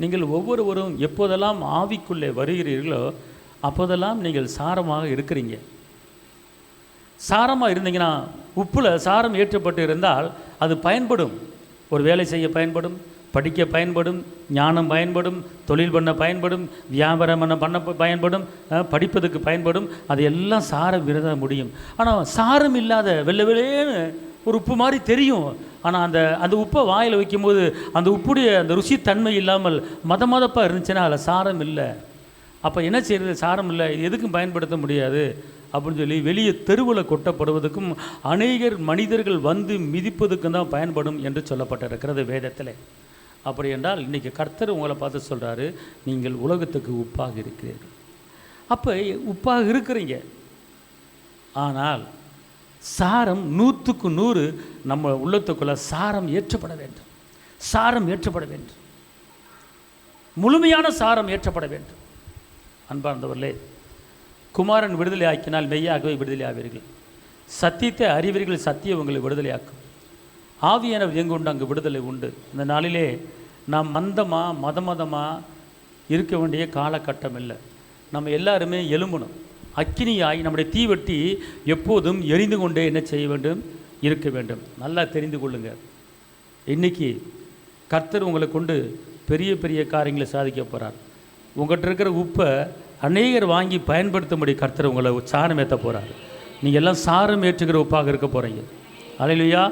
நீங்கள் ஒவ்வொருவரும் எப்போதெல்லாம் ஆவிக்குள்ளே வருகிறீர்களோ அப்போதெல்லாம் நீங்கள் சாரமாக இருக்கிறீங்க. சாரமாக இருந்தீங்கன்னா, உப்பில் சாரம் ஏற்றப்பட்டு இருந்தால் அது பயன்படும். ஒரு வேலை செய்ய பயன்படும், படிக்க பயன்படும், ஞானம் பயன்படும், தொழில் பண்ண பயன்படும், வியாபாரம் பண்ண பயன்படும், படிப்பதுக்கு பயன்படும். அது எல்லாம் சாரம் விரத முடியும். ஆனால் சாரம் இல்லாத வெள்ளை வெளியேன்னு ஒரு உப்பு மாதிரி தெரியும். ஆனால் அந்த உப்பை வாயில் வைக்கும்போது அந்த உப்புடைய அந்த ருசி தன்மை இல்லாமல் மதப்பாக இருந்துச்சுன்னா அதில் சாரம் இல்லை. அப்போ என்ன செய்கிறது? சாரம் இல்லை, இது எதுக்கும் பயன்படுத்த முடியாது அப்படின்னு சொல்லி வெளியே தெருவில் கொட்டப்படுவதற்கும் அநேகர் மனிதர்கள் வந்து மிதிப்பதுக்கும் தான் பயன்படும் என்று சொல்லப்பட்டிருக்கிறது வேதத்தில். அப்படி என்றால் இன்றைக்கி கர்த்தர் உங்களை பார்த்து சொல்கிறாரு, நீங்கள் உலகத்துக்கு உப்பாக இருக்கிறீர்கள். அப்போ உப்பாக இருக்கிறீங்க, ஆனால் சாரம் 100க்கு 100 நம்ம உள்ளத்துக்குள்ளே சாரம் ஏற்றப்பட வேண்டும். சாரம் ஏற்றப்பட வேண்டும், முழுமையான சாரம் ஏற்றப்பட வேண்டும். அன்பார்ந்தவர்களே, குமாரன் விடுதலை ஆக்கினால் மெய்யாகவே விடுதலை ஆவீர்கள். சத்தியத்தை அறிவீர்கள், சத்தியம் உங்களை விடுதலையாக்கும். ஆவியானவர் எங்கு உண்டு அங்கு விடுதலை உண்டு. இந்த நாளிலே நாம் மதமாக இருக்க வேண்டிய காலகட்டம் இல்லை. நம்ம எல்லாருமே எழும்பணும். அக்கினியாய் நம்முடைய தீவட்டி எப்போதும் எரிந்து கொண்டே என்ன செய்ய வேண்டும்? இருக்க வேண்டும். நல்லா தெரிந்து கொள்ளுங்கள். இன்றைக்கி கர்த்தர் உங்களை கொண்டு பெரிய பெரிய காரியங்களை சாதிக்க போகிறார். உங்கள்கிட்ட இருக்கிற உப்பை அநேகர் வாங்கி பயன்படுத்தும்படி கர்த்தர் உங்களை சாரம் ஏற்ற போகிறார். நீங்கள் எல்லாம் சாரம் ஏற்றுகிற உப்பாக இருக்க போகிறீங்க. அல்லேலூயா.